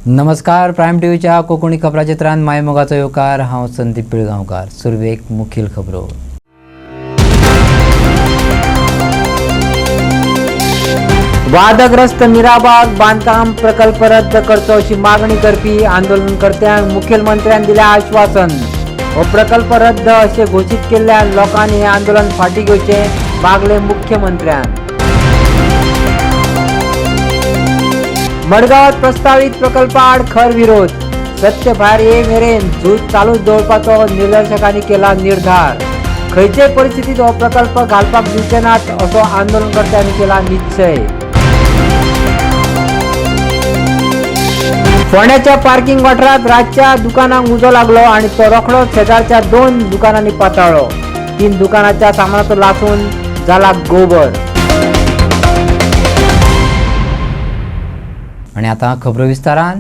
नमस्कार, प्रायम टीव्हीच्या कोकणी खबरां चित्रांत मायमोगाचो येवकार. हांव संदीप पिळगांवकार. सुरवेक मुखेल खबरो. वादग्रस्त मीराबाग बांदकाम प्रकल्प रद्द करचो अशी मागणी करपी आंदोलनकर्त्यांक मुखेलमंत्र्यान दिलें आश्वासन. हो प्रकल्प रद्द अशें घोशीत केल्ल्यान लोकांनी हे आंदोलन फाटीं घेवचें मागलें मुख्यमंत्र्यान. मडगांवात प्रस्तावित प्रकल्पा आड खर विरोध. सत्य भायर ये मेरेन झूज चालूच दवरपाचो निदर्शकांनी केला निर्धार. खंयचे परिस्थितीत हो प्रकल्प घालपाक दिवचे नात असो आंदोलनकर्त्यांनी केला निश्चय. फोंड्याच्या पार्किंग वाठारात रातच्या दुकानांक उजो लागलो आणि तो रोखडोच शेजारच्या 2 दुकानांनी पाताळ्ळो. 3 दुकानाच्या सामानाचो लासून जाला गोबर. आणि आता खबरो विस्तारान.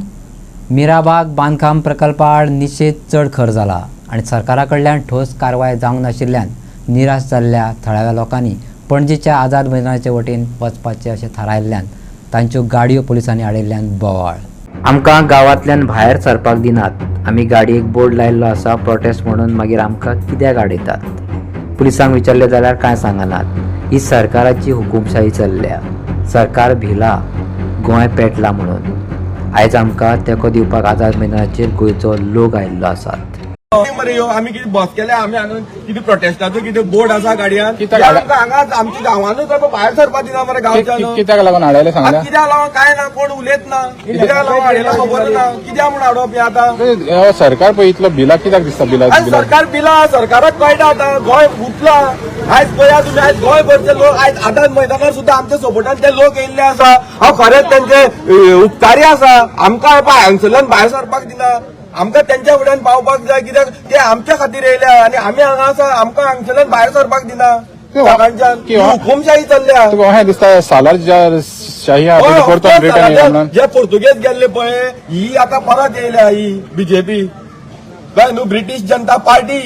मीराबाग बांदकाम प्रकल्पा आड निशेध चड खर जाला आणि सरकारा कडल्यान ठोस कारवाय जावंक नाशिल्ल्यान निराश जाल्ल्या थळाव्या लोकांनी पणजेच्या आझाद मैदानाचे वटेन वचपाचें अशें थारायल्ल्यान तांच्यो गाडयो पुलिसांनी आडयल्ल्यान बोवाळ. आमकां गांवांतल्यान भायर सरपाक दिनात. आमी गाडयेक बोर्ड लायिल्लो आसा प्रोटेस्ट म्हणून, मागीर आमकां कित्याक आडयतात? पुलिसांक विचारलें जाल्यार कांय सांगनात. ही सरकाराची हुकूमशाही चल्ल्या. सरकार भिला, गोंय पेटला म्हणून. आयज आमकां तेंको दिवपाक आझाद मैदानाचेर गोंयचो लोक आयिल्लो आसात. आम्ही किती बस केले, आम्ही किती प्रोटेस्टाचो किती बोर्ड आसा गाडयांत. हांगाच आमच्या गांवानूच भायर सरपा दिना मरे गांवच्या. कित्याक लागून हाडले सांगला? कित्याक लागून काय ना, कोण उलयत ना. कित्याक लागून हाडला खबर ना. कित्याक म्हूण हाडप आता सरकार पळय इतलो बिला कित्याक दिसता? बिला सरकार बिला, सरकाराक कळटा आता. गोंय उठला. आयज पळया तुम्ही, आयज गोंयभरचे लोक आयज आझाद मैदानार सुद्धा आमच्या सोबतान ते लोक येयल्ले आसा. हांव खरेंच त्यांचे उपकारी आसा. आमकां हांगसरल्यान भायर सरपाक दिना. आमकां त्यांच्या फुड्यान पावपाक जाय, कित्याक ते आमच्या खातीर येयल्या आणि आमी हांगा आसा. आमकां हांगसरल्यान भायर सरपाक दिना. हुकूमशाही चल्ल्या. तुका दिसता सालार शाही जे पुर्तुगेज गेल्ले पळय, ही आता परत येयल्या. ही बीजेपी काय न्हू, ब्रिटीश जनता पार्टी.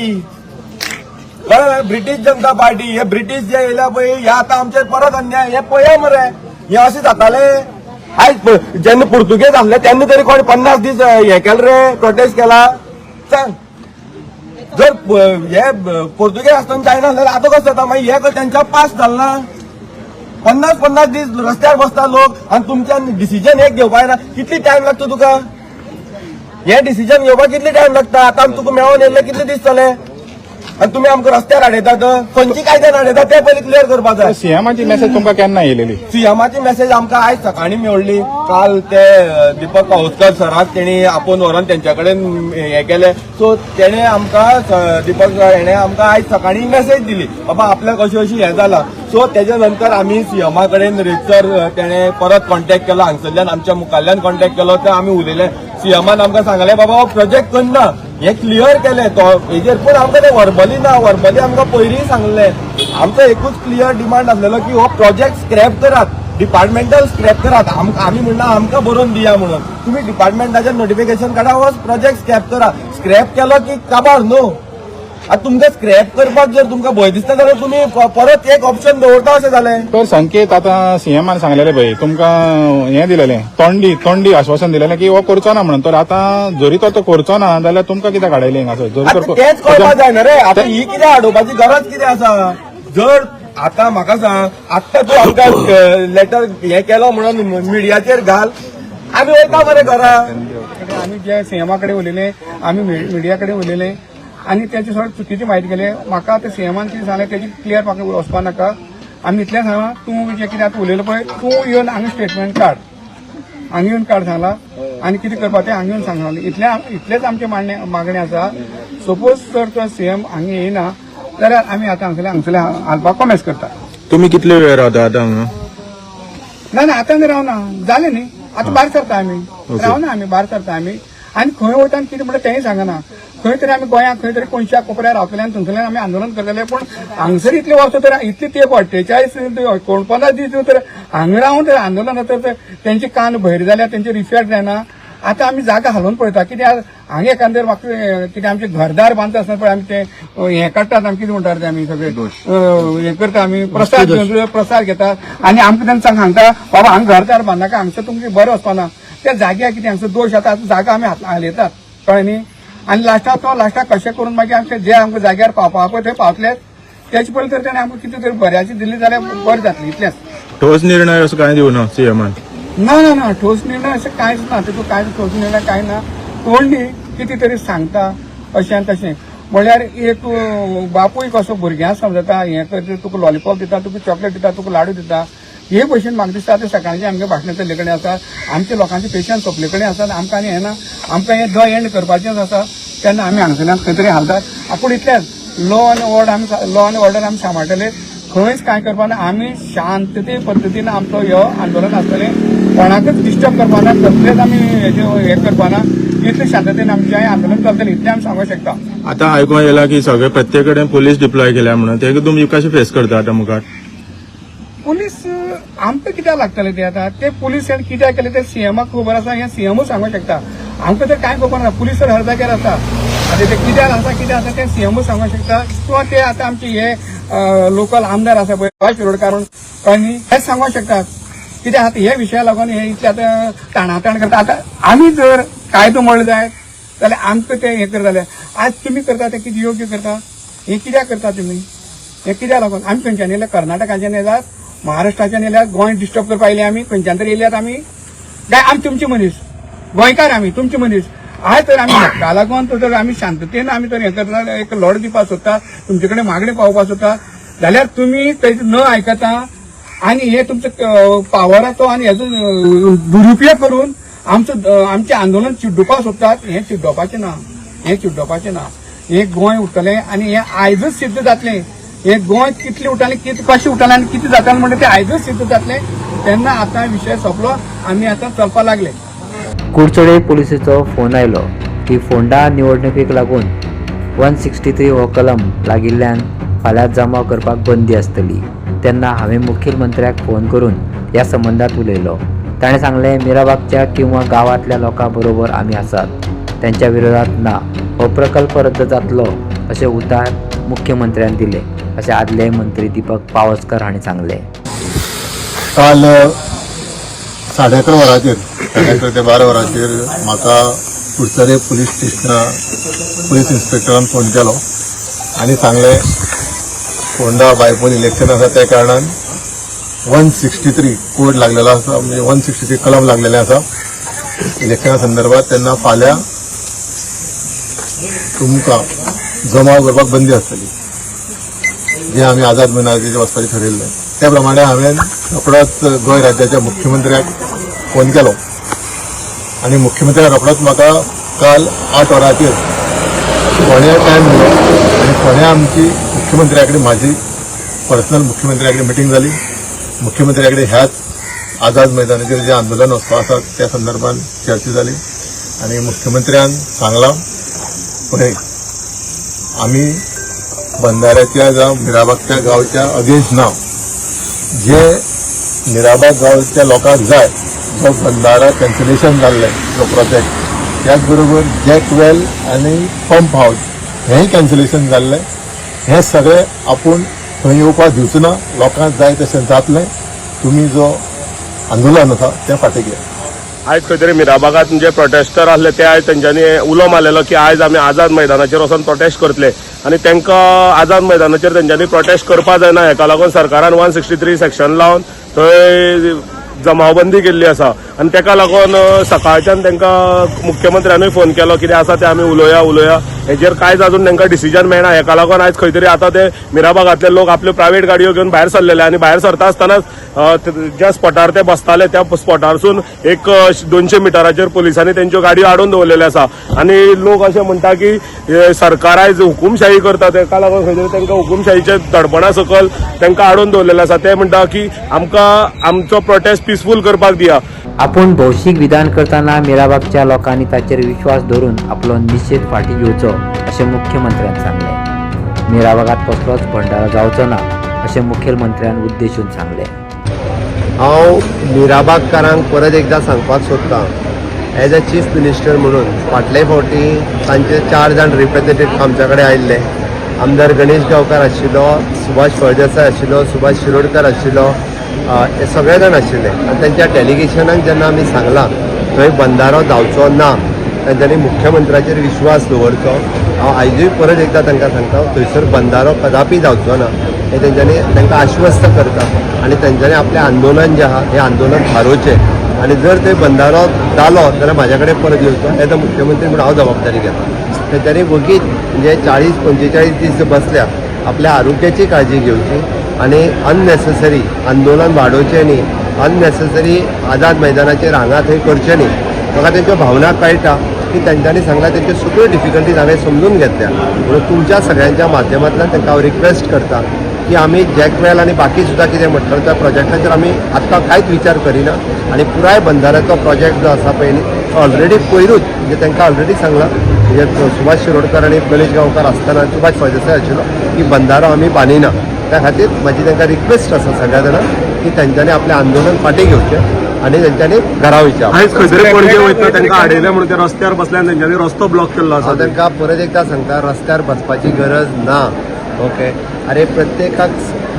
ब्रिटीश जनता पार्टी, हे ब्रिटीश जे येयल्या पळय, हे आता आमचेर परत अन्याय. हे पळया मरे, हे अशें जाताले. आयज जेन्ना पुर्तुगेज आसले तेन्ना तरी कोणी 50 दीस हे केले रे, प्रोटेस्ट केला? सांग. जर हे पुर्तुगेज आसतना जायना जाल्यार आतां कसं जाता? मागीर हे त्यांच्या पास जालें ना. 50 दीस रस्त्यार बसता लोक आणि तुमच्यान डिसिजन एक घेवपाक ना. कितली टायम लागतो तुका? हे डिसिजन घेवपाक कितली टायम लागता? आता तुका मेळोन येयले कितले दीस जाले आणि तुम्ही आमकां रस्त्यार हाडयतात. खंयची कायद्यान हाडयतात ते पयलीं क्लियर करपाक जाय. सीएमाची मेसेज तुमकां केन्ना येयलेली? सीएमाची मेसेज आमकां आयज सकाळी मेळ्ळी. काल ते दीपक पाऊसकर सराक तेणी आपोवन व्हरोन तेंच्या कडेन हे केले. सो तेणे आमकां दीपक सर हेणे आमकां आयज सकाळी मेसेज दिली, बाबा आपल्याक अशी अशी हे जाला. सो तेच्या नंतर आमी सीएमा कडेन रेजर तेणे परत कॉन्टॅक्ट केलो. हांगसरल्यान आमच्या मुखारल्यान कॉन्टॅक्ट केलो. तर आमी उलयले. सीएमान आमकां सांगलें बाबा हो प्रोजेक्ट करना, हे क्लियर केले तो हेजेर. पूण आमकां ते वर्बली ना. वर्बली आमकां पयलीं सांगलें. आमचो एकूच क्लियर डिमांड आसलेलो की हो प्रोजेक्ट स्क्रॅप करात, डिपार्टमेंटल स्क्रॅप करात. आमी म्हणना आमकां बरोवन दिया म्हणून. तुम्ही डिपार्टमेंटाचेर नोटिफिकेशन काडा, हो प्रोजेक्ट स्क्रॅप करा. स्क्रॅप केलो की काबार न्हू. आता तुमकां स्क्रॅप करपाक जर तुमकां भंय दिसता जाल्यार तुम्ही परत एक ऑप्शन दवरता अशें जालें. तर संकेत आता सीएमान सांगलेले पळय, तुमकां हें दिलेलें तोंडी आश्वासन दिलेलें की हो करचो ना म्हणून. तर आतां जरी तो करचो ना जाल्यार तुमकां कित्याक हाडयलें हांगासर? तेच कळपाक जाय ना रे. आता ही कित्याक हाडोवपाची गरज कितें आसा? जर आता म्हाका सांग, आत्ता तूं आमकां लेटर हे केलो म्हणून मिडियाचेर घाल, आमी वयता मरे घरा. आम्ही जे सीएमा कडेन उलयले, आमी मिडिया कडेन उलयले आणि त्याची सगळी चुकीची म्हायती केली. म्हाका ते सीएमान कितें सांगलें तेजी क्लियर म्हाका वचपा नाका. आमी इतलें सांगलां, तूं जे कितें आतां उलयलो पळय, तूं येवन हांगा स्टेटमेंट काड, हांगा येवन काड सांगलां. आनी कितें करपा तें हांगा येवन सांगलां. इतलेंच आमचें मागणी आसा. सपोज जर तो सीएम हांगा येयना जाल्यार आमी आतां हांगसरले हालपाक कॉमेस करता. तुम्ही कितले वेळ रावता आतां हांगा? ना आतां रावना, जालें न्ही. आतां भायर सरता आमी, रावना आमी, भायर सरता आमी. आनी खंय वयता आनी कितें म्हणटा तेंय सांगना. खंय तरी आमी गोंयांत खंय तरी कोणत्या कोपऱ्यार रावतल्यान थंयसरल्यान आमी आंदोलन करतले. पूण हांगसर इतले वर्स तर इतली तेंप 48 49 दीस तर हांगा रावन तर आंदोलन तर तेंचे कान भयर जाल्या, तेंचे रिफॅक्ट जायना. आता आमी जागा हालोवन पळयता. कित्याक हांगा एखादेर म्हाका कितें आमचे घरदार बांदता आसतना पळय आमी ते हें काडटात, आमी कितें म्हणटात ते आमी सगळे हें करता, आमी प्रसार घेतात आनी आमकां तेंकां सांगता बाबा हांगा घरदार बांदनाका, हांगसर तुमचें बरें वचपाना. त्या जाग्यार कितें हांगचो दोश आतां जागा आमी हालयतात कळ्ळें न्ही आनी लास्टाक कशें करून मागीर आमचे जे आमकां जाग्यार पावपा पळय थंय पावतलेच त्याचे पयलीं तर ताणें आमकां कितें तरी बऱ्याची दिली जाल्यार बरें जातलें इतलेंच. ठोस निर्णय असो कांय दिवना सीएमान. ना ठोस निर्णय अशें कांयच ना तेतून कांयच ठोस निर्णय कांय ना. तोंडी कितें तरी सांगता अशें आनी तशें म्हळ्यार एक बापूय कसो भुरग्यां समजता हें कर तुका लॉलीपॉप दिता तुका चॉकलेट दिता तुका लाडू दिता हे भशेन म्हाका दिसता ते सकाळचे आमगे भाशणां चल्ले कडेन आसा आमच्या लोकांचे पेशंट सोंपले कडेन आसात आमकां आनी हें ना आमकां हें द एंड करपाचेंच आसा तेन्ना आमी हांगासरल्यान खंय तरी हालतात पूण इतलेंच लॉ आनी ऑर्डर आमी सांबाळटले खंयच कांय करपाना आमी शांतते पद्दतीन आमचो ह्यो आंदोलन आसतलें कोणाकच डिस्टर्ब करपाना कसलेच आमी हे करपाना इतले शांततेन आमचें आंदोलन चलतलें इतलें आमी सांगूंक शकता. आतां आयकूंक येयला की सगळे प्रत्येक कडेन पुलीस डिप्लॉय केल्या म्हणून ते तुमी कशें फेस करता आतां मुखार. पुलीस आमकां कित्याक लागतले ते आतां ते पुलीस कित्याक केले ते सीएमाक खबर आसा हें सीएमूच सांगूंक शकता आमकां तर कांय खबर ना पुलीस तर हर जाग्यार आसा आतां ते कित्याक आसा ते सीएमूच सांगूंक शकता किंवा ते आतां आमचे हे लोकल आमदार आसा पळय सुभाष शिरोडकार कळ्ळें हेच सांगूंक शकतात कित्याक आतां हे विशया लागून हे इतले आतां ताणाताण करता आतां आमी जर कायदो म्हणलो जायत जाल्यार आमकां ते हे करताले आज तुमी करता ते कितें योग्य करता हे कित्याक करता तुमी हे कित्याक लागून आमी खंयच्यान येयल्यात कर्नाटकाच्यान येयल्यात महाराष्ट्राच्यान येयल्यात गोंय डिस्टर्ब करपा येयले आमी खंयच्यान तरी येयल्यात आमी काय आमी तुमचे मनीस गोंयकार आमी तुमचे मनीस आयज तर आमी हाका लागून तर आमी शांततेन आमी तर हे करता एक लढ दिवपाक सोदता तुमचे कडेन मागणी पावोवपाक सोदता जाल्यार तुमी थंय न आयकता आनी हे तुमचो पावराचो आनी हेजो दुरुपयोग करून आमचें आंदोलन चिड्डुपाक सोदतात हें चिड्डोवपाचें ना हें गोंय उरतलें आनी हें आयजच सिद्ध जातलें हें गोंय कितलें उरतालें कशें उरतालें आनी कितें जातालें म्हणटा तें आयजच सिद्ध जातलें तेन्ना आतां विशय सोंपलो आमी आतां चलपाक लागले. कुडचडे पुलिसेचो फोन आयलो की फोंडा निवडणुकीक लागून 163 हो कलम लागिल्ल्यान फाल्यां जमा करपाक बंदी आसतली तेन्ना हांवें मुखेलमंत्र्याक फोन करून ह्या संबंदात उलयलो. ताणें सांगलें मिराबागच्या किंवा गांवांतल्या लोकां बरोबर आमी आसात त्यांच्या विरोधात ना हो प्रकल्प रद्द जातलो अशें उतर मुख्यमंत्र्यान दिले अशें आदले मंत्री दीपक पावसकर हांणी सांगलें. काल 11:30 वरांचेर 11:30 ते 12 वरांचेर म्हाका कुडचडे पुलीस स्टेशना पुलीस इन्स्पेक्टरान फोन केलो आनी सांगलें फोंडा बायपोल इलेक्शन आसा त्या कारणान 163 कोड लागलेलो आसा म्हणजे 163 कलम लागलेले आसा इलेक्शना संदर्भात तेन्ना फाल्यां तुमकां जमाव करपाक बंदी आसतली जे आमी आझाद मैदानाचेर वचपाचें ठरयल्लें त्या प्रमाणे हांवें रोखडोच गोंय राज्याच्या मुख्यमंत्र्याक फोन केलो आनी मुख्यमंत्र्यान रोखडोच म्हाका काल 8 वरांचेर फोंड्या टायम दिलो आनी फोंड्या आमची मुख्यमंत्र्या कडेन म्हाजी पर्सनल मुख्यमंत्र्या कडेन मिटींग जाली मुख्यमंत्र्या कडेन ह्याच आझाद मैदानाचेर जे आंदोलन वचपा आसा त्या संदर्भात चर्चा जाली आनी मुख्यमंत्र्यान सांगलां पळय आमी बंधाऱ्याच्या जावं मिराबागच्या गांवच्या अगेन्स्ट ना जे मिराबाग गांवच्या लोकांक जाय जो बंधारा कॅन्सलेशन जाल्ले जो प्रोजेक्ट त्याच बरोबर जॅक वेल आनी पंप हावस हेंय कॅन्सलेशन जाल्लें हें सगळें आपूण थंय येवपाक दिवचो ना लोकांक जाय तशें जातलें तुमी जो आंदोलन आसा तें फाटीं घेयात. आयज खंय तरी मिराबागात जे प्रोटेस्टर आसले ते आयज तेंच्यांनी उलो मारलेलो की आयज आमी आझाद मैदानाचेर वचून प्रोटेस्ट करतले आनी तांकां आझाद मैदानाचेर तेंच्यांनी प्रोटेस्ट करपाक जायना हेका लागून सरकारान 163 सेक्शन लावन थंय जमावबंदी केल्ली आसा आनी तेका लागून सकाळच्यान तांकां मुख्यमंत्र्यानूय फोन केलो कितें आसा तें आमी उलोवया हेजेर कांयच अजून तांकां डिसिजन मेळना हेका लागून आयज खंय तरी आतां ते मिराबागांतले लोक आपल्यो प्रायवेट गाडयो घेवन भायर सरलेले आनी भायर सरता आसतनाच ज्या स्पॉटार ते बसताले त्या स्पॉटारसून एक 200 मिटराचेर पुलिसांनी तेंच्यो गाडयो आडून दवरलेल्यो आसा आनी लोक अशें म्हणटा की सरकार आयज हुकुमशाही करता तेका लागून खंय तरी तांकां हुकुमशाहीचे दडपणा सकल तांकां आडून दवरलेले आसा ते म्हणटा की आमकां आमचो प्रोटेस्ट पीसफूल करपाक दिया. आपूण भौशीक विधान करतना मिराबागच्या लोकांनी ताचेर विश्वास दवरून आपलो निशेध फाटीं घेवचो अशें मुख्यमंत्र्यान सांगलें. मिराबागात कसलोच भंडारो जावचो ना अशें मुखेलमंत्र्यान उद्देशून सांगलें. हांव मिराबागकारांक परत एकदां सांगपाक सोदतां एज अ चीफ मिनिस्टर म्हणून फाटले फावटी तांचे 4 जाण रिप्रेझेंटेटिव्ह आमच्या कडेन आयिल्ले आमदार गणेश गांवकार आशिल्लो सुभाष फळदेसाय आशिल्लो सुभाष शिरोडकर आशिल्लो हे सगळे जाण आशिल्ले आनी तांच्या डेलिगेशनाक जेन्ना आमी सांगलां थंय बंधारो जावचो ना, तांच्यांनी मुख्यमंत्र्याचेर विश्वास दवरचो. हांव आयजूय परत एकदां तांकां सांगता, थंयसर बंधारो कदापि जावचो ना हें तेंच्यांनी तांकां आश्वस्त करता. आनी तेंच्यांनी आपलें आंदोलन जें आहा हें आंदोलन थारोवचें. आनी जर थंय बंधारो जालो जाल्यार म्हाज्या कडेन परत येवचो. एज अ मुख्यमंत्री म्हणून हांव जबाबदारी घेता. तेंच्यांनी वगीच म्हणजे 40-45 दीस बसल्या, आपल्या आरोग्याची काळजी घेवची आनी अननेसेसरी आंदोलन वाडोवचें न्ही, अननेसेसरी आझाद मैदानाचेर हांगा थंय करचें न्ही. म्हाका तेंच्यो भावना कळटा की तेंच्यांनी सांगला तेंच्यो सगळ्यो डिफिकल्टीज हांवें समजून घेतल्या. म्हणून तुमच्या सगळ्यांच्या माध्यमांतल्यान तांकां हांव रिक्वेस्ट करता की आमी जॅकवेल आनी बाकी सुद्दां कितें म्हटलें त्या प्रोजेक्टाचेर आमी आत्तां कांयच विचार करिना आनी पुराय बंधाऱ्याचो प्रोजेक्ट जो आसा पळय न्ही तो ऑलरेडी पयरूच म्हणजे तांकां ऑलरेडी सांगला. म्हणजे सुभाष शिरोडकर आनी गणेश गांवकार आसतना सुभाष फळदेसाय आशिल्लो की बंधारो आमी बांदिना. त्या खातीर म्हाजी तांकां रिक्वेस्ट आसा सगळ्या जाणांक की तेंच्यांनी आपलें आंदोलन फाटीं घेवचें आनी तेंच्यांनी घरा वयचें. आयज खंय तरी पणजे वयता तांकां आडयले म्हणून ते रस्त्यार बसल्यान तेंच्यांनी रस्तो ब्लॉक केल्लो आसा. हांव तांकां परत एकदां सांगता, रस्त्यार बसपाची गरज ना. ओके, अरे प्रत्येकाक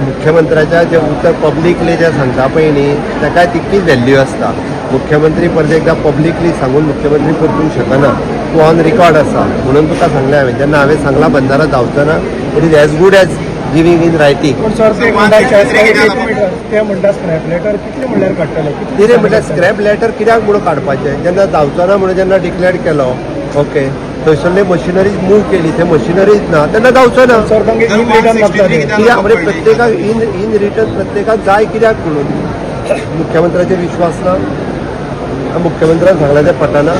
मुख्यमंत्र्याच्या जे उतर पब्लिकली जे सांगता पळय न्ही ताका तितकीच व्हॅल्यू आसता. मुख्यमंत्री परत एकदां पब्लिकली सांगून मुख्यमंत्री करपूंक शकना. तूं ऑन रिकॉर्ड आसा म्हणून तुका सांगलें हांवें. जेन्ना हांवें सांगलां बंधारो जावचो ना, it is as good as giving in writing. ते म्हणटा स्क्रॅप लेटर कितले म्हणल्यार काडटले कितें म्हटल्यार स्क्रॅप लेटर कित्याक म्हणून काडपाचें, जेन्ना जावचो ना म्हणून जेन्ना डिक्लेअर केलो. ओके, थंयसरली मशिनरीज मूव केली, ते मशिनरीज ना तेन्ना जावचो ना. कित्याक म्हणजे प्रत्येकाक इन रिटर्न प्रत्येकाक जाय कित्याक म्हणून मुख्यमंत्र्याचेर विश्वास ना. मुख्यमंत्र्यान सांगला ते पटना.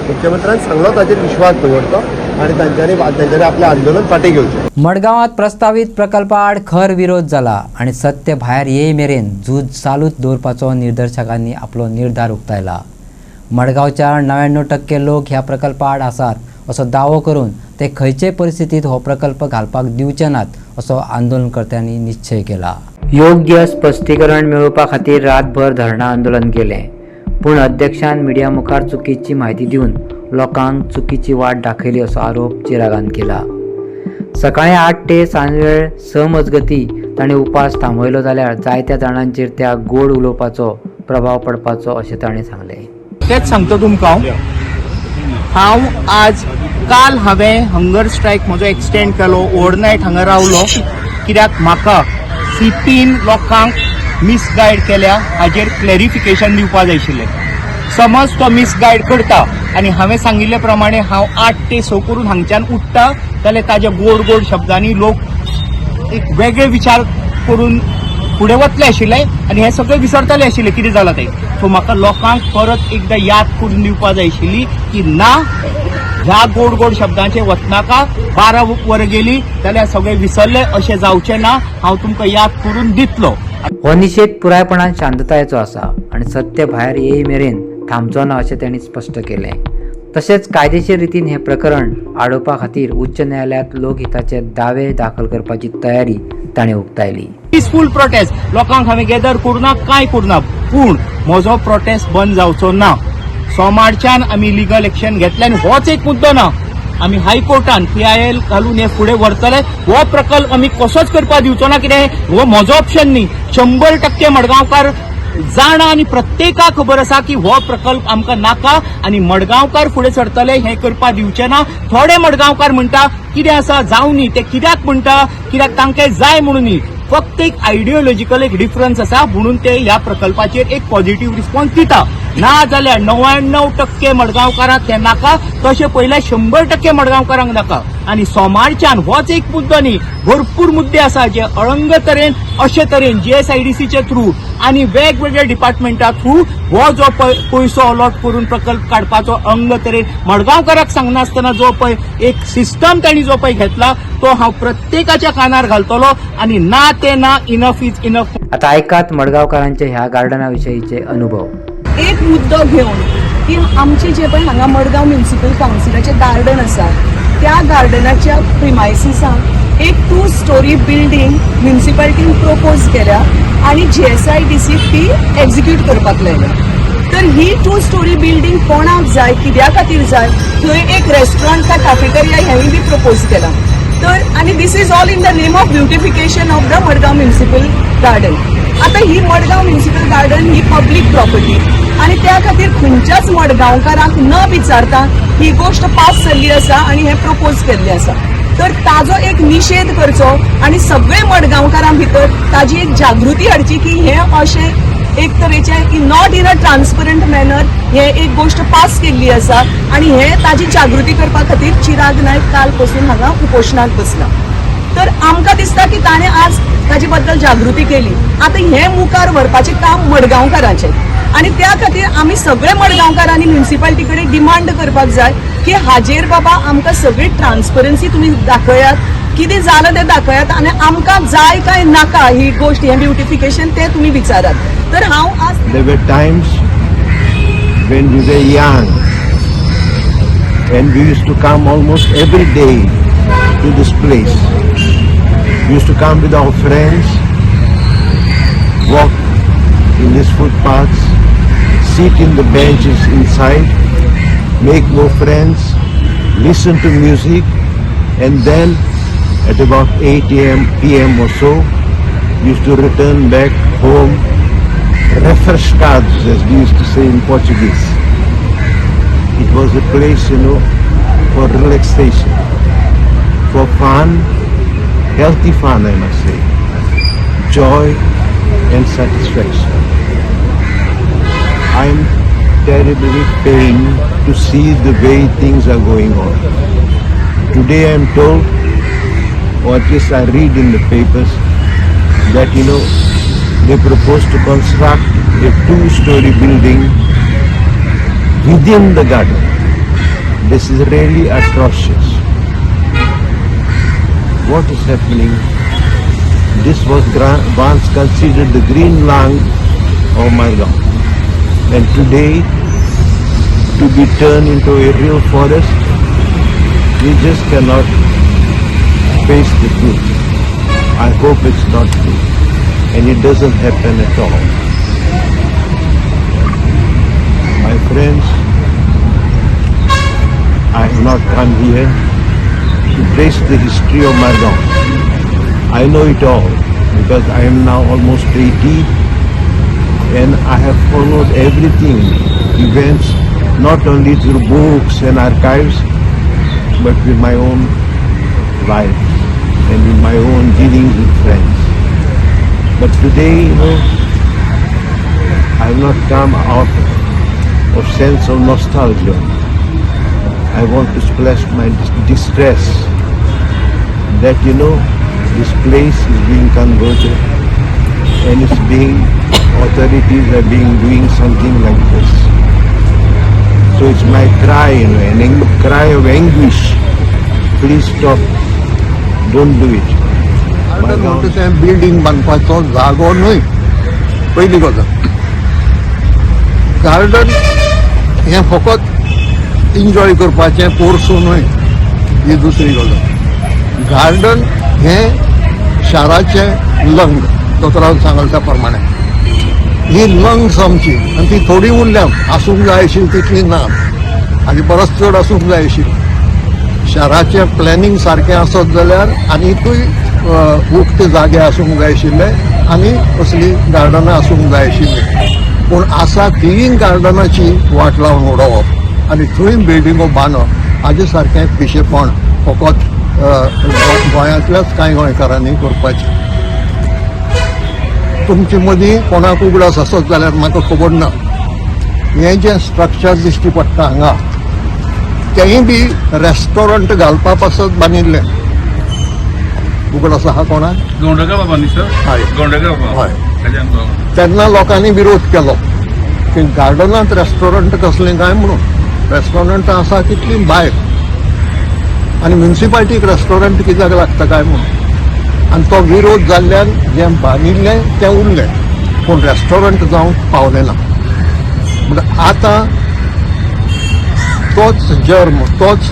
मुख्यमंत्र्यान सांगलो ताचेर विश्वास दवरतो आनी तांच्यांनी आपलें आंदोलन फाटीं घेवचें. मडगांवात प्रस्तावित प्रकल्पा आड खर विरोध जाला आणि सत्य भायर येय मेरेन झूज चालूच दवरपाचो निदर्शकांनी आपलो निर्धार उक्तायला. मडगांवच्या 99% लोक ह्या प्रकल्पा आड आसात असो दावो करून ते खंयचे परिस्थितीत हो प्रकल्प घालपाक दिवचे नात असो आंदोलनकर्त्यांनी निश्चय केला. योग्य स्पश्टीकरण मेळोवपा खातीर रातभर धरणां आंदोलन केलें, पूण अध्यक्षान मिडिया मुखार चुकीची म्हायती दिवन लोकांक चुकीची वाट दाखयली असो आरोप चिरागान केला. सकाळी 8 ते सांजवेळ 6 मजगती ताणें उपास थांबयलो जाल्यार जायत्या जाणांचेर त्या गोड उलोवपाचो प्रभाव पडपाचो अशें ताणें सांगलें. तेच सांगतो तुमकां हांव आज काल हांवें हंगर स्ट्रायक म्हजो एक्सटेंड केलो, ओवरनायट हांगा रावलो कित्याक म्हाका सीपीन लोकांक मिसगायड केल्या हाजेर क्लॅरिफिकेशन दिवपा जाय आशिल्लें. समज तो मिसगायड करता आनी हांवें सांगिल्ले प्रमाणे हांव 8 ते 6 करून हांगच्यान उठ्ठा जाल्यार ताज्या गोड गोड शब्दांनी लोक एक वेगळे विचार करून फुडें वतले आशिल्ले आनी हे सगळें विसरतले आशिल्ले कितें जालां तें. सो म्हाका लोकांक परत एकदां याद करून दिवपा जाय आशिल्ली की ना, ह्या गोड गोड शब्दांचेर वचनाका. 12 वरां गेली जाल्यार सगळें विसरले अशें जावचें ना. हांव तुमकां याद करून दितलो. हो निषेध पुरायपणान शांततायेचो आसा आनी सत्य भायर येय मेरेन थांबचो ना अशें तांणी स्पश्ट केलें. तशेंच कायदेशीर रितीन हे प्रकरण आडोवपा खातीर उच्च न्यायालयात लोकहिताचे दावे दाखल करपाची तयारी ताणें उक्तायली. पिसफूल प्रोटेस्ट लोकांक हांवें गॅदर करुना, कांय करुना, पूण म्हजो प्रोटेस्ट बंद जावचो ना. सोमारच्यान आमी लिगल एक्शन घेतलें आनी होच एक मुद्दो ना. आमी हायकोर्टान PIL घालून हे फुडें व्हरतले. हो प्रकल्प आमी कसोच करपाक दिवचो ना. कितें हो म्हजो ऑप्शन न्ही. 100% मडगांवकार जाणा आनी प्रत्येकाक खबर आसा की हो प्रकल्प आमकां नाका आनी मडगांवकार फुडें सरतले हें करपाक दिवचे ना. थोडे मडगांवकार म्हणटा कितें आसा जावं न्ही, ते कित्याक म्हणटा कित्याक तांकां जाय म्हणून न्ही, फक्त एक आयडियोलॉजिकल एक डिफरन्स आसा म्हणून ते ह्या प्रकल्पाचेर एक पॉझिटिव्ह रिस्पॉन्स दिता. ना जाल्यार 99% मडगांवकारांक ते नाका, तशें पयल्या 100% मडगांवकारांक नाका. आनी सोमारच्यान होच एक मुद्दो न्ही, भरपूर मुद्दे आसा जे अळंग तरेन अशे तरेन GSIDCचे थ्रू आनी वेगवेगळ्या डिपार्टमेंटा थ्रू हो जो पयसो अलॉट करून प्रकल्प काडपाचो अंग तरेन मडगांवकाराक सांगनासतना जो पळय एक सिस्टम तांणी जो पळय घेतला तो हांव प्रत्येकाच्या कानार घालतलो आनी ना ते ना, इनफ इज इनफ. आता ऐकात मडगांवकारांचे ह्या गार्डना विशयीचे अनुभव. एक मुद्दो घेवन की आमचे जे पळय हांगा मडगांव म्युनिसिपल कावन्सिलाचें गार्डन आसा त्या गार्डनाच्या प्रिमायसिसांत एक 2 स्टोरी बिल्डींग म्युनिसिपालिटीन प्रपोज केल्या आनी GSIDC ती एक्झिक्यूट करपाक लायल्या. तर ही 2 स्टोरी बिल्डींग कोणाक जाय, कित्या खातीर जाय, थंय एक रेस्टॉरंट का कॅफेटेरिया हेंय बी प्रपोज केला. तर आनी this is all in the name of beautification of the Madgaon municipal garden. आता ही मडगाव म्युनिसिपल गार्डन ही पब्लीक प्रॉपर्टी आणि त्या खातीर खंयच्याच मडगांवकारांक न विचारता ही गोष्ट पास जाल्ली आसा आणि हे प्रपोज केल्ली आसा. तर ताजो एक निषेध करचो आणि सगळे मडगांवकारां भितर ताजी एक जागृती हाडची की हे अशें एक तरेचे not in a transparent manner हे एक गोष्ट पास केल्ली आसा आणि हे ताजी जागृती करपा खातीर चिराग नायक काल पासून हांगा उपोशणाक बसला. तर आमकां दिसता की ताणें आज ताजे बद्दल जागृती केली. आतां हे मुखार व्हरपाचें काम मडगांवकारांचें आणि त्या खातीर आमी सगळे मडगांवकारांनी म्युनिसिपालिटी कडेन डिमांड करपाक जाय की हाजेर बाबा आमकां सगळी ट्रान्सपरन्सी तुमी दाखयात, कितें जालां तें दाखयात आणि आमकां जाय काय नाका ही गोष्ट हें ब्युटिफिकेशन तें तुमी विचारात. तर हांव आज There were times when we were young and we used to come almost every day to this place. We used to come with our friends, walk in these footpaths, sit in the benches inside, make more friends, listen to music, and then at about 8 p.m. or so, we used to return back home refrescados, as we used to say in Portuguese. It was a place, for relaxation, for fun, healthy fun, I must say, joy and satisfaction. I am terribly pained to see the way things are going on. Today I am told, or at least I read in the papers, that they propose to construct a 2-story building within the garden. This is really atrocious. What is happening? This was once considered the green lung of Margao, and today to be turned into a real forest, we just cannot face the truth. I hope it's not true. And it doesn't happen at all. My friends, I have not come here to trace the history of Margao. I know it all because I am now almost 80 and I have followed everything, events, not only through books and archives, but with my own life and with my own dealings with friends. But today, I have not come out of sense of nostalgia. I want to splash my distress that, this place is being converted and it's being, authorities are doing something like this. So it's my cry, an cry of anguish. Please stop. Don't do it. तें building बांदपाचो जागो न्हय पयली गजाल. Garden हें फकत enjoy करपाचें पोरसूं न्हय ही दुसरी गजाल. गार्डन हें शाराचें लंग, दोतोरान सांगला त्या प्रमाणे ही लंग्स आमची आनी ती थोडी उरल्या, आसूंक जाय आशिल्ली तितली ना, आनी परस चड आसूंक जाय आशिल्ली. शाराचें प्लॅनिंग सारकें आसत जाल्यार आनीकूय उक्ते जागे आसूंक जाय आशिल्ले आनी असली गार्डनां आसूंक जाय आशिल्ली. पूण आसा तीय गार्डनाची वाट लावन उडोवप आनी थंय बिल्डिंगो बांदप हाजे सारकें पिशेपण फकत गोंयांतल्याच कांय गोंयकारांनी करपाचें. तुमचे मदीं कोणाक उगडास आसत जाल्यार म्हाका खबर ना, हें जें स्ट्रक्चर दिश्टी पडटा हांगा तेंय बी रेस्टॉरंट घालपा पासत बांदिल्लें. उगडास आहा कोणाक? गोंडकर बाबा न्ही सर? हय. गोंडकर बाबा. हय. तेन्ना लोकांनी विरोध केलो की गार्डनांत रेस्टॉरंट कसलें काय म्हणून. रेस्टॉरंट आसा तितली भायर आनी म्युनिसिपालिटीक रेस्टॉरंट कित्याक लागता काय म्हणून. आनी तो विरोध जाल्ल्यान जें बांदिल्लें तें उरलें पूण रेस्टॉरंट जावंक पावलें ना. म्हणल्यार आतां तोच जर्म, तोच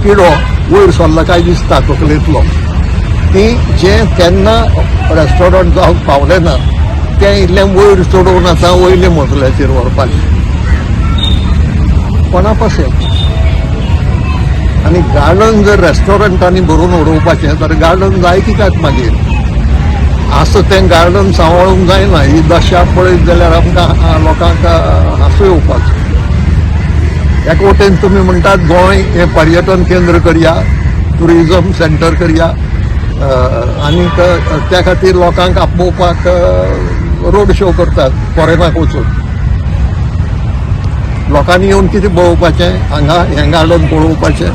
किडो वयर सरला काय दिसता तकलेंतलो की जें तेन्ना रेस्टॉरंट जावंक पावलें ना तें इल्लें वयर चडोवन आतां वयले मजल्याचेर व्हरपाचें. कोणा पासय. आनी गार्डन जर रेस्टॉरंटांनी भरून उडोवपाचें तर गार्डन जाय कित्याक मागीर. असं तें गार्डन सांबाळूंक जायना. ही दशा पळयत जाल्यार आमकां लोकांक हांसूं येवपाचो. एक वटेन तुमी म्हणटात गोंय हें पर्यटन केंद्र करया, टुरिजम सेंटर करया, आनीक त्या खातीर लोकांक आपोवपाक रोड शो करतात फॉरेनाक वचून. लोकांनी येवन कितें पळोवपाचें? हांगा हें गार्डन पळोवपाचें,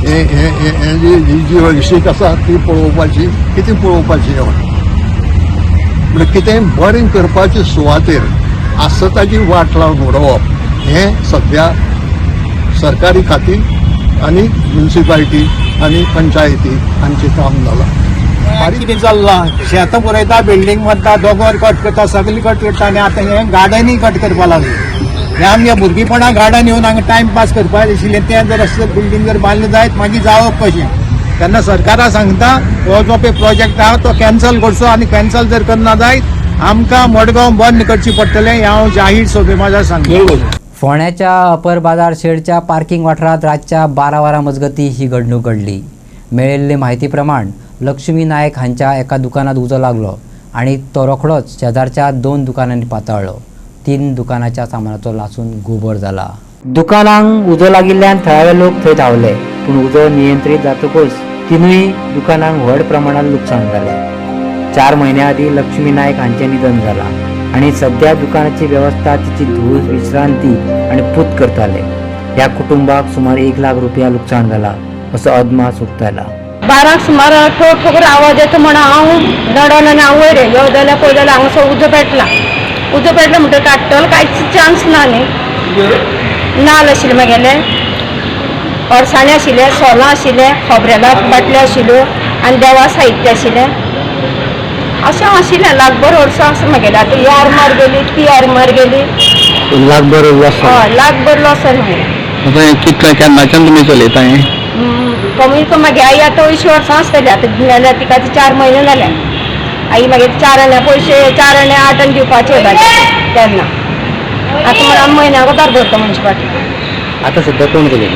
ही जी हळशीक आसा ती पळोवपाची, कितें पळोवपाची येवन. म्हणजे कितें बरें करपाचे सुवातेर आसताची वाट लावन उडोवप हें सध्या सरकारी खाती आनी म्युनिसिपालिटी आनी पंचायती हांचें काम जालां. कितें चल्लां? शेतां पुरयता, बिल्डींग बांदता, दोंगर कट करता, सगळी कट करता आनी आतां हें गार्डनय कट करपा लागले. हें आमगे भुरगीपणां गार्डन येवन हांगा टायम पास करपाक आशिल्लें तें जर अशें बिल्डींग जर बांदलें जायत मागीर जावप कशें? तेन्ना सरकारा सांगता हो जो पळय प्रोजेक्ट आहा तो कॅन्सल करचो आनी कॅन्सल जर करना जायत आमकां मडगांव बंद करची पडटलें. हें हांव जाहीर सभे माझ्या सांगता. फोंड्याच्या अपर बाजार शेडच्या पार्किंग वाठारात रातच्या 12 वरां मजगतीं ही घडणूक घडली. मेळिल्ले म्हायती प्रमाण लक्ष्मी नायक हांच्या एका दुकानात उजो लागलो आणि तो रोखडोच शेजारच्या 2 दुकानांनी पातळ्ळो. 3 दुकानाच्या सामानाचो लासून गोबर जाला. दुकानांक उजो लागिल्ल्यान थळावे लोक थंय धांवले, पूण उजो नियंत्रीत जातकूच 3 दुकानांक व्हड प्रमाणात लुकसाण जालें. 4 म्हयन्या आदी लक्ष्मी नायक हांचें निधन जालां आणि सध्या दुकानाची वेवस्था तिची धूळ, विश्रांती आणि पूत करताले. ह्या कुटुंबाक सुमार 1 लाख रुपया लुकसाण जाला असो अदमास उक्तायला. 12 सुमार ठोकर आवाज येता म्हणून हांव दडोन आनी हांव वयर यो जाल्यार पळय जाल्यार हांगासर उजो पेटला. उजो पेटला म्हणटकीर काडटलो कांयच चान्स ना न्ही. नाल्ल आशिल्ले म्हगेले, अळसाणे आशिल्ले, सोलां आशिल्ले, खोबरेला बाटल्यो आशिल्ल्यो आनी देवा साहित्य आशिल्लें. अशें आशिल्लें लाखभर वर्सां आसा म्हगेलें. आतां ही आरमार गेली, ती आरमार गेली. लाखभर हय, लाखभर लॉस जालें म्हगेलें. कितले केन्नाच्यान तुमी चलयता हें? कमीत कमी म्हागे आई आतां 20 वर्सां आसतली. आतां जाल्यार तिका 4 म्हयने जाले. आई मागे 4 आण्या पयशे 4 आण्या 8 आनी दिवपाचे होताले तेन्ना. आतां म्हण आमी म्हयन्याक दार धरता मनशा फाटी. आता सध्या कोण गेले?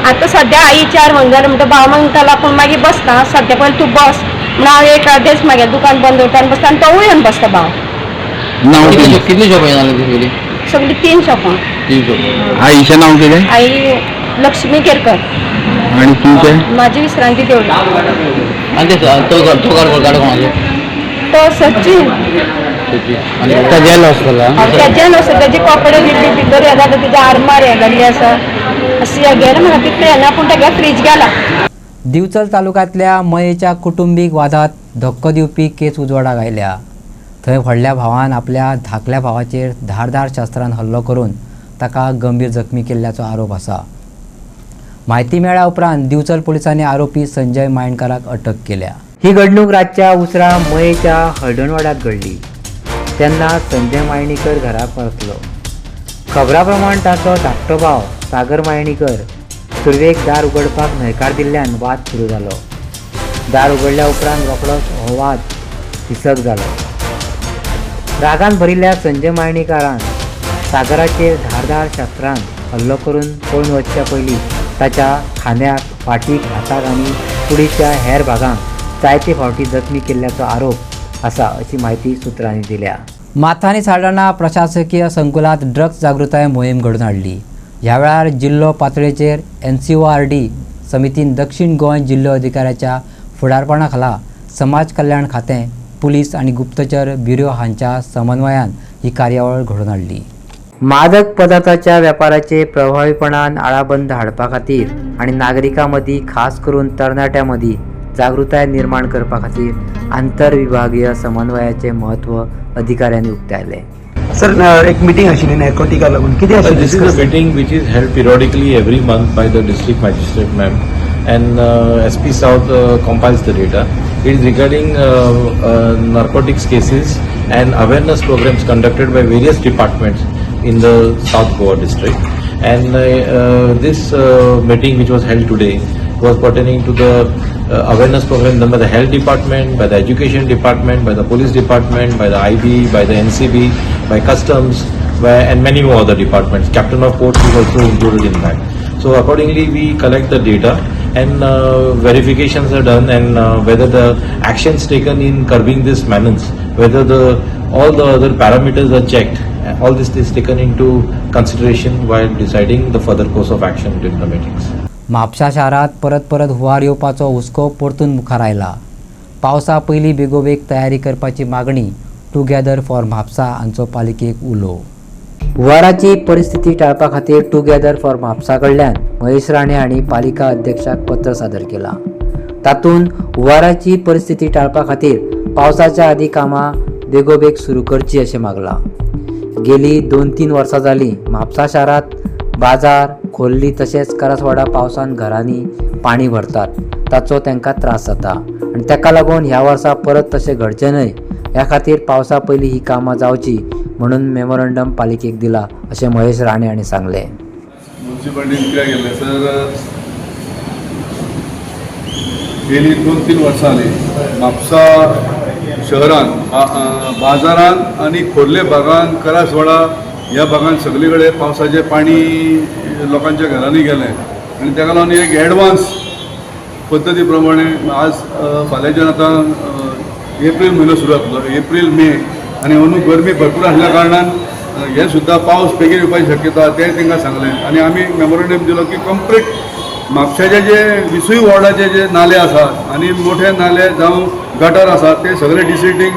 आतां सद्या आई 4 म्हयने जाले म्हणटा भाव मागताला पूण मागीर बसता. सद्या पयलीं तूं बस म्हण हांव एक आदेश म्हागे दुकान बंद उरता आनी बसता आनी तोवूय येवन बसता भाव. कितली शॉपां जाली? सगळीं 3 शॉपां. आईचें नांव कितें? आई लक्ष्मी केरकर. आनी तुमचें? माझी विश्रांती देवळी. आणि तो सचिन ताजे लॉस जाला. त्याचे नसतं त्याचे कपडे बिल्ली भितर हे जाता त्याच्या आरमार हे जाल्ली आसा. अशी गेले म्हाका तितले येना पूण तागे फ्रीज गेला. दिवचल तालुक्यांतल्या मयेच्या कुटुंबीक वादात धक्को दिवपी केस उजवाडाक आयल्या. थंय व्हडल्या भावान आपल्या धाकल्या भावाचेर धारदार शस्त्रान हल्लो करून ताका गंभीर जखमी केल्ल्याचो आरोप आसा. म्हायती मेळ्ळ्या उपरांत दिवचल पुलिसांनी आरोपी संजय मायणकाराक अटक केल्या. ही घडणूक रातच्या उसरा मयेच्या हळदणवाड्यात घडली. तेन्ना संजय मायणीकर घरा परतलो. खबरां प्रमाण ताचो धाकटो भाव सागर मायणीकर सुरवेक दार उगडपाक न्हयकार दिल्ल्यान वाद सुरू जालो. दार उगडल्या उपरांत रोखडोच हो वाद हिंसक जालो. रागान भरिल्ल्या संजय मायणीकारान सागराचेर धारदार शस्त्रान हल्लो करून पळून वचच्या पयलीं ताच्या खांद्याक, फाटीक, हाताक आनी कुडीच्या हेर भागांक जायते फावटी जखमी केल्ल्याचो आरोप आसा अशी माहिती सुत्रांनी दिल्या. माथानी साल्ढाणा प्रशासकीय संकुलात ड्रग्स जागृताय मोहीम घडोवन हाडली. ह्या वेळार जिल्लो पातळेचेर NCORD समितीन दक्षिण गोंय जिल्लो अधिकाऱ्याच्या फुडारपणा खाला समाज कल्याण खातें, पुलीस आनी गुप्तचर ब्युरो हांच्या समन्वयान ही कार्यावळ घडोवन हाडली. मादक पदार्थाच्या वेपाराचे प्रभावीपणान आळाबंद हाडपा खातीर आनी नागरिकां मदीं खास करून तरणाट्यां मदीं जागृताय निर्माण करपा खातीर आंतरविभागीय समन्वयाचे म्हत्व अधिकाऱ्यांनी उक्तायले. सर एक मिटींग आशिल्ली नॅर्कोटिका लागून कितें आशिल्लें? This is a meeting which is held periodically every month by the district magistrate ma'am, and SP South compiles the data. It is regarding narcotics cases and awareness programs conducted by various departments in the South Goa district. And this meeting which was held today was pertaining to the awareness program done by the health department, by the education department, by the police department, by the IB, by the NCB, by customs, and many more other departments. Captain of Ports is also included in that. So accordingly we collect the data and verifications are done, and whether the actions taken in curbing this menace, whether all the other parameters are checked. All this is taken into consideration while deciding the further course of action in the meetings. Mapusa शारात परत हुंवार येवपाचो हुस्को परतून मुखार आयला. पावसा पयलीं बेगोबेग तयारी करपाची मागणी टुगेदर फॉर म्हापसा हांचो पालिकेक उलो. हुंवाराची परिस्थिती टाळपा खातीर टुगेदर फॉर म्हापसा कडल्यान महेश राणे हांणी पालिका अध्यक्षाक पत्र सादर केलां. तातूंत हुंवाराची परिस्थिती टाळपा खातीर पावसाच्या आदी कामां बेगोबेग सुरू करची अशें मागलां. गेली 2-3 वर्सां जालीं म्हापसा शारात बाजार खोल्ली तशेंच करसवाडा पावसान घरांनी पाणी भरतात. ताचो तांकां त्रास जाता आनी ताका लागून ह्या वर्सा परत तशें घडचें न्हय ह्या खातीर पावसा पयलीं ही कामां जावची म्हणून मेमोरंडम पालिकेक दिला अशें महेश राणे हांणी सांगलें. म्युन्सिपाल्टीन कित्याक गेल्ले सर, गेली 2-3 वर्सां जालीं म्हापसा शहरान बाजारान आनी खोर्ले भागान करसवाडा ह्या भागान सगळे कडेन पावसाचें पाणी लोकांच्या घरांनी गेलें आनी ताका लागून एक एडवान्स पद्दती प्रमाणे आज फाल्यांच्यान आतां एप्रील म्हयनो सुरू जातलो, एप्रील मे आनी अंदू गरमी भरपूर आसल्या कारणान हे सुद्दां पावस बेगीन येवपाची शक्यता तें तांकां सांगलें. आनी आमी मेमोरंडम दिलो की कंप्लीट म्हापशाचे जे 20 वॉर्डाचे जे नाले आसात आनी मोठे नाले जावं गटर आसात ते सगळे डिसिल्टिंग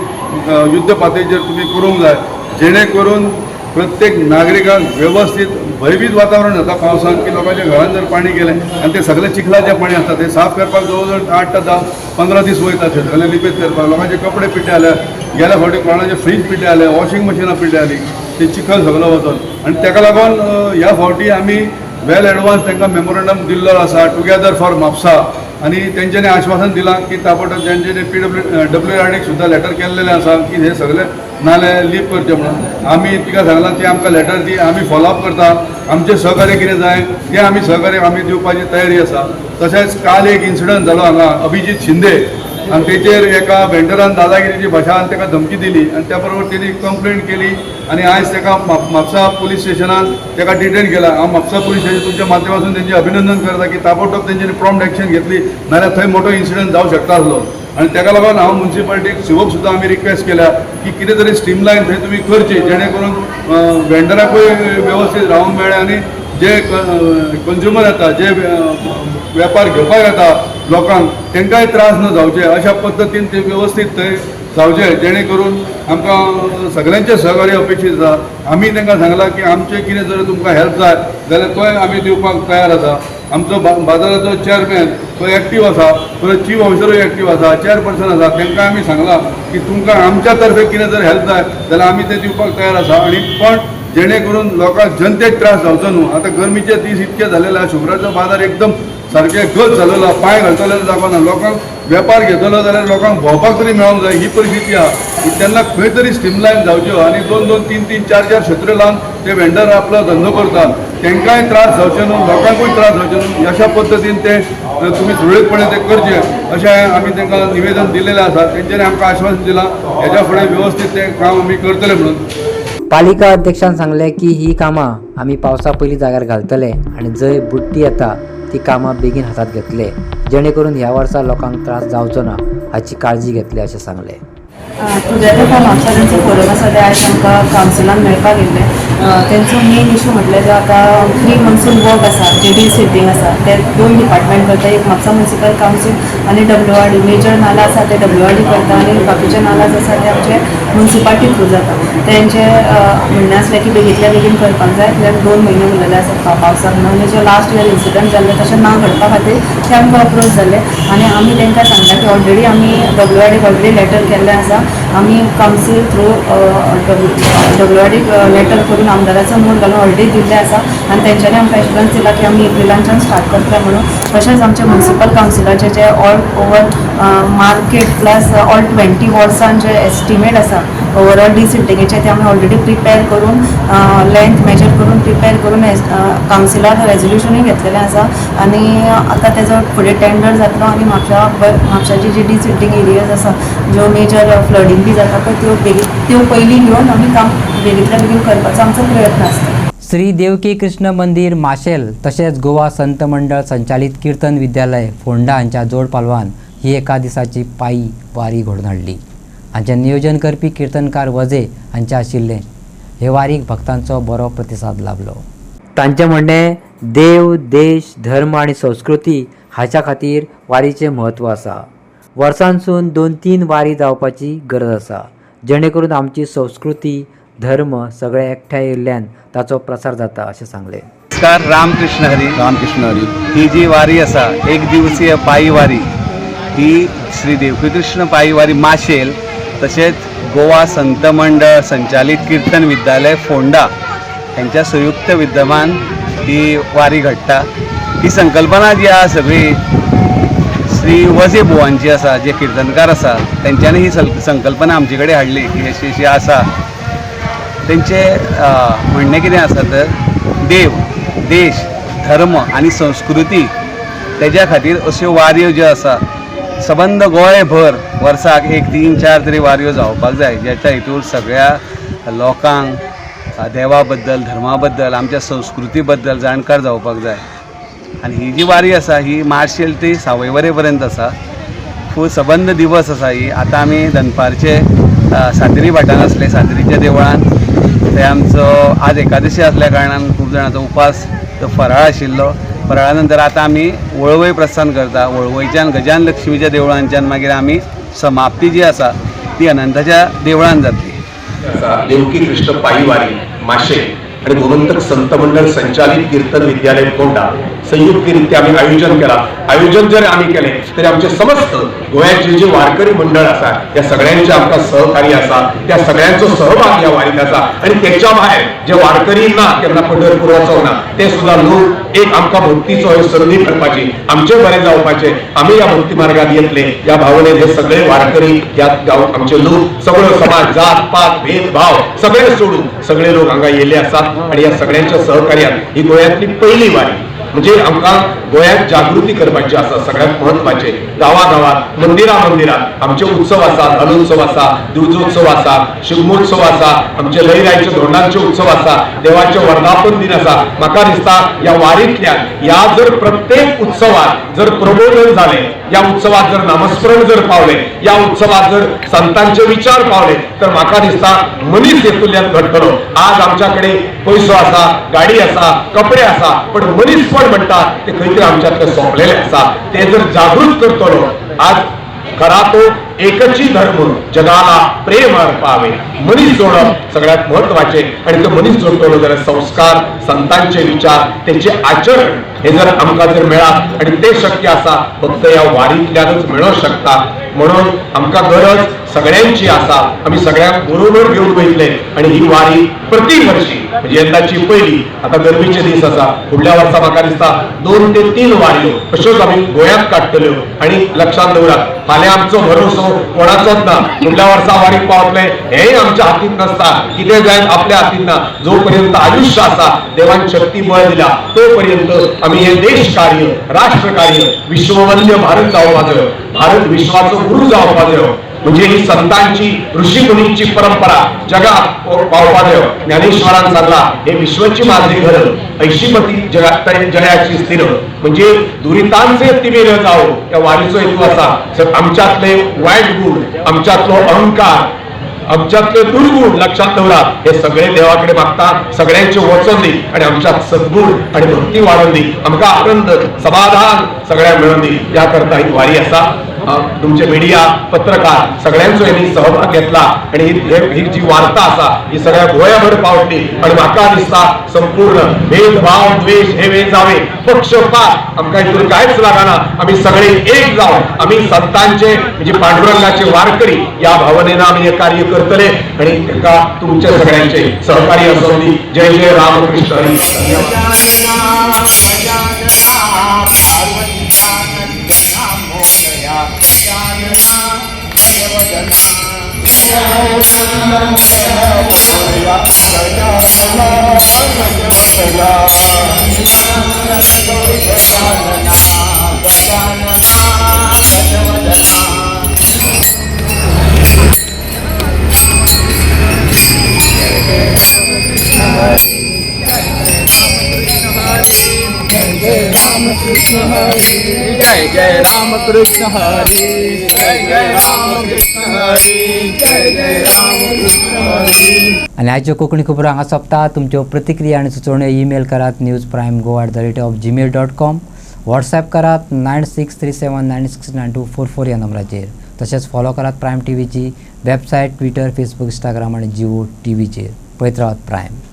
युद्ध पातळीचेर तुमी करूंक जाय, जेणे करून प्रत्येक नागरिकाक व्यवस्थित भयभीत वातावरण जाता पावसान की लोकांच्या घरांत जर पाणी गेलें आनी तें सगळें चिखलाचें पाणी आसता तें साफ करपाक जवळ जवळ 8 ते 10-15 दीस वयता ते सगळें लिपेत करपाक. लोकांचे कपडे पिड्डे जाले, गेल्या फावटी कोणाचे फ्रीज पिड्डे जाले, वॉशिंग मशिनां पिड्डे जाली, ते चिखल सगळो वचून आनी ताका लागून ह्या फावटी आमी वेल एडवान्स तांकां मेमोरंडम दिल्लो आसा टुगेदर फॉर म्हापसा आनी तेंच्यांनी आश्वासन दिलां की ताबडतोब तेंच्यांनी WRDक सुद्दां लेटर केल्लेलें आसा की हे सगळे नाले लीप करचे म्हणून. आमी तिका सांगलां ती आमकां लेटर दी, आमी फॉलोअप करता, आमचें सहकार्य कितें जाय तें आमी सहकार्य आमी दिवपाची तयारी आसा. तशेंच काल एक इन्सिडंट जालो हांगा अभिजीत शिंदे आनी तेचेर एका वेंडरान दादागिरीची भाशेन ताका धमकी दिली आनी त्या बरोबर तेणी कंप्लेंट केली आनी आयज ताका म्हापसा पुलीस स्टेशनान ताका डिटेन केला. हांव म्हापसा पुलीस स्टेशन तुमच्या माध्यमातून तेंचें अभिनंदन करता की ताबडतोब तेंच्यांनी प्रॉम्प्ट एक्शन घेतली, नाल्यार थंय मोठो इन्सिडंट जावं शकता आसलो. आनी ताका लागून हांव म्युन्सिपाल्टीक सिवोक सुद्दां आमी रिक्वेस्ट केल्या की कितें तरी स्ट्रीमलायन थंय तुमी करची जेणे करून वेंडराकूय वेवस्थीत रावंक मेळ्ळें आनी जे कंज्युमर येता, जे वेपार घेवपाक येता लोकांक तांकांय त्रास न जावचे अशा पद्दतीन ते वेवस्थीत थंय जावचे जेणे करून आमकां सगळ्यांचें सहकार्य अपेक्षीत आसा. आमी तांकां सांगलां की आमचें कितें जर तुमकां हेल्प जाय जाल्यार तोय आमी दिवपाक तयार आसा. आमचो बाजाराचो चेअरमॅन तो एक्टीव आसा, परत चीफ ऑफिसरूय एक्टीव आसा, चेअरपर्सन आसा, तांकां आमी सांगलां की तुमकां आमच्या तर्फे कितें जर हेल्प जाय जाल्यार आमी तें दिवपाक तयार आसा. आनी पण जेणे करून लोकांक जनतेक त्रास जावचो न्हू. आतां गरमीचे दीस इतके झालेले आसा, शुक्रारचो बाजार एकदम सारकें गच जालेलो, पांय घालतले जावपा ना, लोकांक वेपार घेतलो जाल्यार लोकांक भोंवपाक तरी मेळोंक जाय ही परिस्थिती आहा. तेन्ना खंय तरी स्ट्रीमलायन जावच्यो आनी 2-2, 3-3, 4-4 क्षेत्र लावन ते वेंडर आपलो धंदो करतात, तांकांय त्रास जावचे न्हू, लोकांकूय त्रास जावचे न्हू अशा पद्दतीन ते तुमी सुरळीतपणे ते करचे अशें आमी तांकां निवेदन दिलेलें आसा. तेंच्यांनी आमकां आश्वासन दिलां हेच्या फुडें वेवस्थीत तें काम आमी करतले म्हणून. पालिका अध्यक्षान सांगलें की ही कामां आमी पावसा पयलीं जाग्यार घालतले आनी जंय बुट्टी येता ती कामां बेगीन हातात घेतले जेणे करून ह्या वर्सा लोकांक त्रास जावचो ना हाची काळजी घेतली अशें सांगलें. टुगेदर फॉर म्हापसा तेंचो फोरम आसा ते आयज आमकां कावन्सिलान मेळपाक येयल्ले. तेंचो मेन इशू म्हटल्यार जो आतां प्री मॉन्सून वर्क आसा जे डिसिल्टिंग आसा ते 2 डिपार्टमेंट करता, एक म्हापसा म्युनिसिपल कावन्सील आनी WRD. मेजर नाला आसा ते WRD करता आनी बाकीचे नालाज आसा ते आमचे म्युनिसिपाल्टी थ्रू जाता. तेंचे म्हणणें आसलें की बेगींतल्या बेगीन करपाक जाय कित्याक 2 म्हयने उरलेले आसा पावसाक म्हणून. आनी जे लास्ट इयर इन्सिडंट जाल्ले तशें ना घडपा खातीर ते आमकां अप्रोच जाल्ले आनी आमी तांकां सांगला की ऑलरेडी आमी WRDक ऑलरेडी लेटर केल्लें आसा. आमी कावन्सील थ्रू WRDक लेटर करून आमदाराचो नोट घालून ऑलरेडी दिल्ले आसा आनी तेंच्यांनी आमकां एश्युरन्स दिला की आमी एप्रिलांच्यान स्टार्ट करतले म्हणून. तशेंच आमचे म्युनिसिपल कावन्सिलाचे जे all over market plus all 20 वॉर्ड्सान जे एस्टिमेट आसा ओवरऑल डिसिल्टिंगेचे ते आमी ऑलरेडी प्रिपेर करून लेंथ मेजर करून प्रिपेर करून कावन्सिलाक रेजोल्युशनूय घेतलेलें आसा आनी आतां तेजो फुडें टेंडर जातलो आनी म्हापशाची जी डिसिल्टिंग एरियाज आसा ज्यो मेजर फ्लडींग बी जाता पळय त्यो पयलीं घेवन आमी काम बेगींतल्या बेगीन करपाचो आमचो प्रयत्न आसता. श्री देवकी कृष्ण मंदिर माशेल तसेच गोवा संत मंडळ संचालित कीर्तन विद्यालय फोंडा हांच्या जोड पालवान ही एका दिसाची पायी वारी घडोवन हाडली. हांचे नियोजन करपी कीर्तनकार वजे हांचे आशिल्ले. हे वारीक भक्तांचो बरो प्रतिसाद लाभलो. तांचे म्हणणे देव, देश, धर्म आणि संस्कृती हाच्या खातीर वारीचे महत्व आसा. वर्सांसून 2-3 वारी जावपाची गरज आसा, जेणे करून आमची संस्कृती, धर्म सगळे एकठांय येयल्ल्यान ताचो प्रसार जाता अशें सांगले. नमस्कार. रामकृष्ण हरी. ही जी वारी असा, एक दिवसीय पायी वारी, ही श्री देवकीकृष्ण पायी वारी माशेल तसेच गोवा संत मंडळ संचालित कीर्तन विद्यालय फोंडा यांच्या संयुक्त विद्यमान ही वारी घडटा. ही संकल्पना जी आसा सगळी श्री वजे बुवांची आसा, जे कीर्तनकार आसा त्यांच्यानी ही संकल्पना आमचे कडेन हाडली की अशी आसा. त्यांचे म्हणणे कितें आसा तर देव, देश, धर्म आणि संस्कृती तेज्या खातीर अश्यो वारयो ज्यो आसा सबंद गोंयभर वर्साक 1-3-4 तरी वारयो जावपाक जाय, ज्याच्या हितूर सगळ्या लोकांक देवा बद्दल, धर्मा बद्दल, आमच्या संस्कृती बद्दल जाणकार जावपाक जाय. आणि ही जी वारी आसा ही मार्शेल ते सावयवेरें पर्यंत आसा. फूल सबंद दिवस आसा ही. आतां आमी दनपारचे सातेरी भाटान आसले, सातेरीच्या देवळान. ते आमचो आज एकादशी आसल्या कारणान खूब जाणांचो उपास तो फराळ आशिल्लो. फराळा नंतर आतां आमी वळवय प्रस्थान करता. वळवयच्यान गजान लक्ष्मीच्या देवळांच्यान मागीर आमी समाप्ती जी आसा ती अनंताच्या देवळान जातली. देवकी कृष्ण पायी वारी माशेल आणि गोमंतक संत मंडळ संचालित कीर्तन विद्यालय फोंडा संयुक्तरित्या आम्ही आयोजन केला. आयोजन जर आम्ही केले तरी आमचे समस्त गोव्याचे जे वारकरी मंडळ आसा या सगळ्यांचे आमकां सहकार्य आसा, त्या सगळ्यांचो सहभाग या वारीत आसा. आणि त्याच्या भायर जे वारकरी ना केन्ना पंढरपूर वचोंक ना ते सुद्धा लोक एक आमकां भक्तीचो संधी करपाची, आमचे बरें जावपाचे, आमी या भक्ती मार्गात येतले या भावनेन हे सगळे वारकरी या आमचे लोक सगळो समाज, जात पात, भेदभाव सगळे सोडून सगळे लोक हांगा येयले आसात. आणि या सगळ्यांच्या सहकार्यान ही गोंयांतली पहिली वारी. म्हणजे आमकां गोंयांत जागृती करपाची आसा. सगळ्यात महत्वाचे गावागावात, मंदिरात आमचे उत्सव आसा, धालोत्सव आसा, दिवजोत्सव आसा, शिगमोत्सव आसा, आमचे लयराईचे धोंडांचे उत्सव आसा, देवाचे वर्धापन दिन आसा. म्हाका दिसता या वारींतल्यान या जर प्रत्येक उत्सवात जर प्रबोधन झाले, या उत्सवात जर नामस्मरण जर पावले, या उत्सवात जर संतांचे विचार पावले तर म्हाका दिसता मनीस हेतूंतल्यान घडटलो. आज आमच्याकडे पैसो आसा, गाडी आसा, कपडे आसा, पण मनीस पण म्हणटात ते खंय तरी आमच्यातले सोंपलेले आसा. ते जर जागृत करतलो. आज खरा तो एकची धर्म जगाला प्रेम अर्पावे. मनीस जोडप सगळ्यात महत्वाचे. आणि तो मनीस जोडतलो जाल्यार संस्कार, संतांचे विचार, त्याचे आचरण हे जर आमकां जर मेळत आणि ते शक्य आसा फक्त या वारींतल्यानच मेळूंक शकता. म्हणून आमकां गरज सगळ्यांची आसा. आमी सगळ्यांक बरोबर घेऊन वयतले आणि ही वारी प्रति वर्षी म्हणजे यंदाची पहिली. आता गरमीचे दीस आसा, फुडल्या वर्सा म्हाका दिसता 2 ते 3 वारयो अश्योच आमी गोंयांत काडटल्यो. आणि लक्षात दवरात, फाल्यां आमचो भरोसो कोणाचोच ना. फुडल्या वर्सा वारीक पावतले हेय आमच्या हातींत नसता, कितें जायत आपल्या हातींत ना. जोपर्यंत आयुष्य आसा, देवान शक्ती बळ दिला, तोपर्यंत आमी हे देश कार्य, राष्ट्र कार्य, विश्ववंद्य भारत जावपाक जायो, भारत विश्वाचो गुरू जावपाक जायो. म्हणजे ही संतांची, ऋषीमुनींची परंपरा जगात पावपाक जायो. ज्ञानेश्वरान सांगला हे विश्वाची माझे घर, ऐशीपती जयाची स्थिर. म्हणजे दुरितांचे तिमिर जावो या वारीचो हेतू आसा. आमच्यातले वाईट गुण, आमच्यातलो अहंकार, आमच्यातले दुर्गुण लक्षात ठेवला हे सगळे देवाकडे मागता. सगळ्यांचे वचन दी आणि आमच्यात सद्गुण आणि भक्ती वाढवून दी. आमकां आनंद, समाधान सगळ्या मिळून दी. याकरता ही वारी आसा. तुमचे मीडिया, पत्रकार सगळ्यांचो यांनी सहभाग घेतला आणि ही जी वार्ता आसा ही सगळ्या गोंयभर पावली. आणि म्हाका दिसता संपूर्ण भेदभाव, द्वेष हे जावे, पक्षपात आमकां हितून कांयच लागना. आमी सगळे एक जावन आमी संतांचे म्हणजे पांडुरंगाचे वारकरी या भावनेन आमी हे कार्य करतले. आणि ताका तुमचे सगळ्यांचे सहकार्य आसूं दी. जय जय रामकृष्ण हरी. Hare जय राम कृष्ण हरी जय जय राम कृष्ण हरी जय जय राम कृष्ण हरी जय जय राम कृष्ण हरी. आणि आजच्यो कोंकणी खबरो हांगा सोंपता. तुमच्यो प्रतिक्रिया आनी सुचोवण्यो ईमेल करात newsprimegoa@gmail.com. व्हॉट्सॲप करात 9637969244 ह्या नंबराचेर. तशेंच फॉलो करात प्रायम टीव्हीची वेबसायट, ट्विटर, फेसबुक, इंस्टाग्राम आनी जिओ टीव्हीचेर. पळयत रावात प्रायम.